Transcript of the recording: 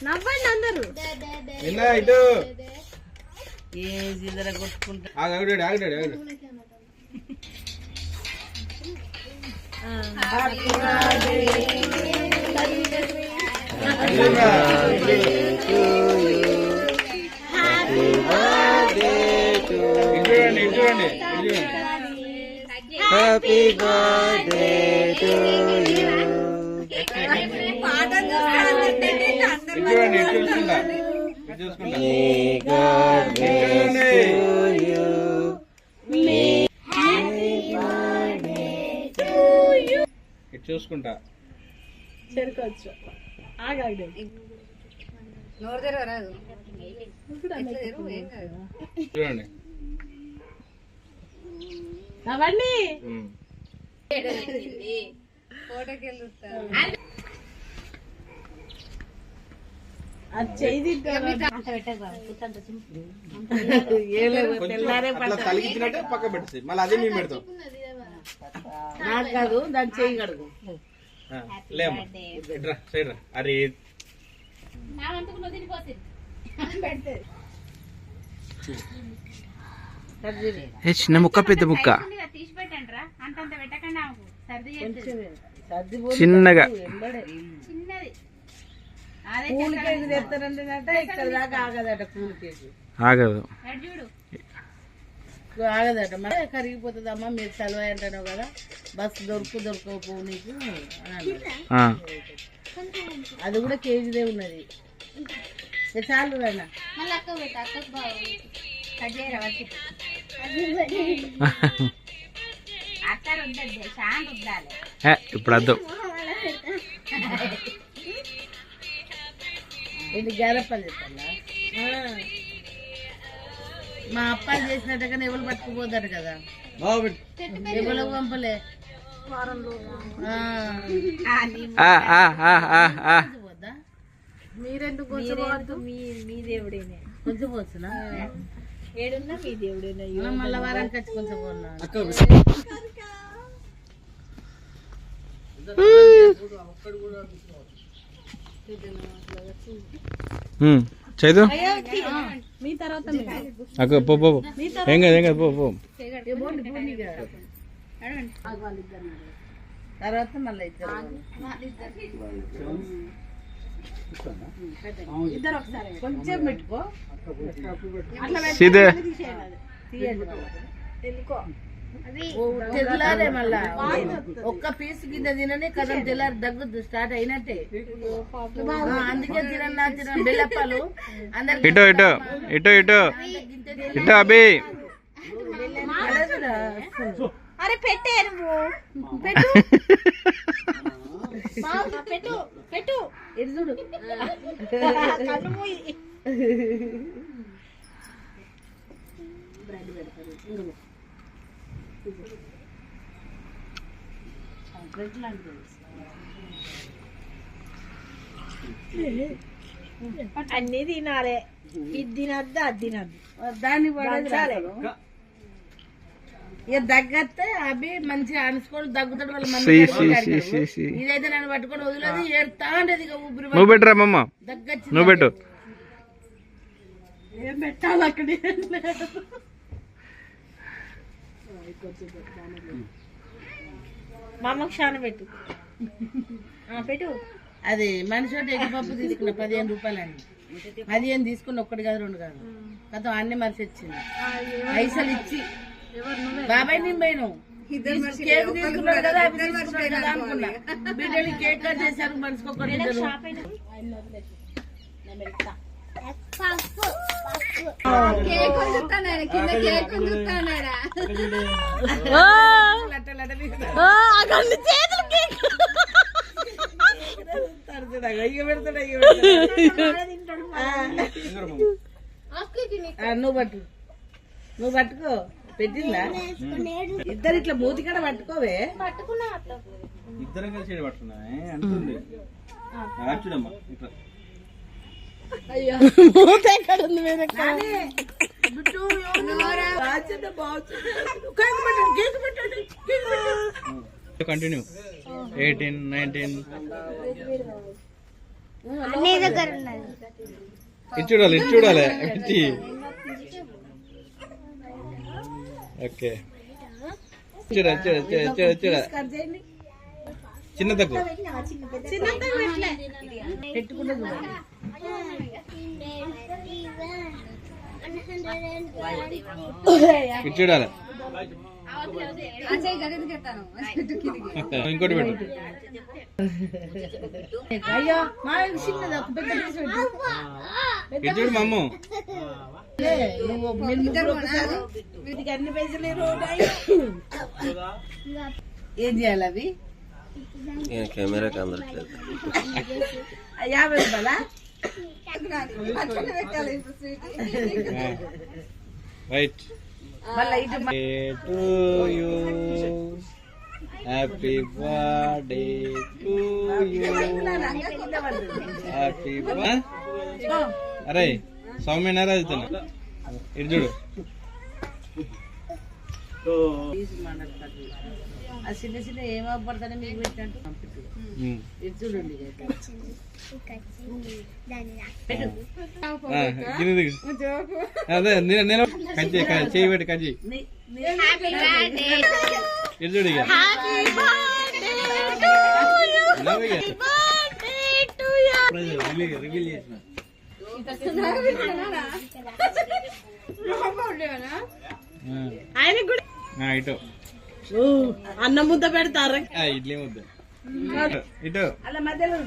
నవ్వండి అందరూ. ఇటు ఏ కొట్టుకుంటా హ్యాపీ బర్త్డే టు యూ. చూసుకుంటా చెరుకోవచ్చు. ఆగాడు నోరు తెరవరాదు చూడండి అవన్నీ ఫోటోకి వెళ్తారు. అది చేయి తలిగించినట్టే పక్క పెడుతుంది మళ్ళీ అదే మేము పెడతాం. నాకు కాదు దాన్ని చేయి కడుగు. లేమ్మా సైడ్ రా. అరే చిన్న ముక్క పెద్ద ముక్క చిన్నగా కూల్ కేజీ తెస్తారంటే ఇక్కడ దాకా ఆగదట. కూల్ కేజీ ఆగదు ఆగదట. మరి కరిగిపోతుందమ్మా మీరు సెలవు అంటాను కదా, బస్సు దొరకపో నీకు అని అన్నాడు. అది కూడా కేజీదే ఉన్నది. చాలు రైనా ఇప్పుడు వద్దు. ఇది గేదప్పలు చెప్పాలా? మా అప్పాలు చేసినట్టుగా ఎవరు పట్టుకుపోతారు కదా, ఎవరు పంపలే. మీరెందుకు మీ దేవుడేనే కొంచెం పోతున్నా ఏడున్నా మీ దేవుడేనా. మళ్ళీ వారానికి వచ్చి కొంచెం పోన్నా. చైదు మీ తర్వాత అక్క పో పో ఏం కాదు ఏం కాదు పో పో. తర్వాత మళ్ళీ ఇద్దరు ఒకసారి కొంచెం పెట్టుకో. సీదే తెల్లారే మళ్ళా ఒక్క పీస్ కింద తినని కదా తెల్లారి దగ్గు స్టార్ట్ అయినట్టే. అందుకే తినన్నా బెల్లప్పాలు అందరికి. ఇటు ఇటు ఇటు ఇటు ఇటు అభి. అరే పెట్టారు పెట్టు పెట్టు పెట్టు ఇది చూడు. అన్ని తినాలే, ఇది తినద్దు అది తినద్దు. దాన్ని ఇక దగ్గస్తే అవి మంచిగా అనుకోని దగ్గుతాడు వాళ్ళ మంది. ఇదైతే నన్ను పట్టుకొని వదిలేదు ఏడుతా ఉండేది. ఇక ఊపిరి నువ్వు పెట్టురా మమ్మ, దగ్గచ్చి నువ్వు పెట్టు. ఏం పెట్టాలి అక్కడ మా అమ్మకి చాలా పెట్టు పెట్టు. అది మనిషి ఒకటి ఎగ్గిపప్పు తీసుకున్నా 15 రూపాయలండి. 15 తీసుకున్న ఒక్కటి కాదు రెండు కాదు కదా అన్ని మనిషి వచ్చింది. పైసలు ఇచ్చి బాబాయ్ నేను పోయినావు కేక్ తీసుకున్నాడు కదా అవి తీసుకున్నాడు కదా అనుకున్నా. బిడ్డని కేక్ కట్ చేశారు మనిషికి ఒక్కటి. నువ్వు పట్టు, నువ్వు పట్టుకో. పెట్టిందా ఇద్దరు ఇట్లా మూతి కూడా పట్టుకోవే. ఇద్దరం కలిసి పట్టుకున్నా అంటుంది. చూడమ్మా ఇట్లా మూత ఎక్కడ ఉంది వేరే కంటిన్యూ 18, 19 ఇది చూడాలి పెట్టి ఓకే చూడ చిన్న తక్కువ పెట్టుకుంటే చూడాలి. ఇది చూడాలి అజయ్ గగన్ కెత్తాను ఇంకోటి పెట్టు అయ్యో మా చిన్నది ఒక పెద్ద పీస్ పెట్టు. ఇది చూడు మా అమ్మ లే, నువ్వు మీరు ముగ్గురు ఒకసారి వీటికి అన్ని పైసలు ఏం చేయాలి అవి కెమెరాకి అందట్లేదు 50 రూపాయలా? రైట్ మళ్ళీ ఇటు to you happy birthday to you happy అరే సౌమ్య రాజుతున్నా ఇటు చూడు ఆ చిన్న చిన్న ఏం అవ్వబడతానే మీకు పెట్టినట్టు ఇది చూడండి అదే నేను కంచి చేయి పెట్టి కంచి ఇది చూడు ఇక రివీల్ చేసిన ఇటు అన్న ముద్ద పెడతారు ఇడ్లీ ముద్ద ఇటు అలా మధ్యలో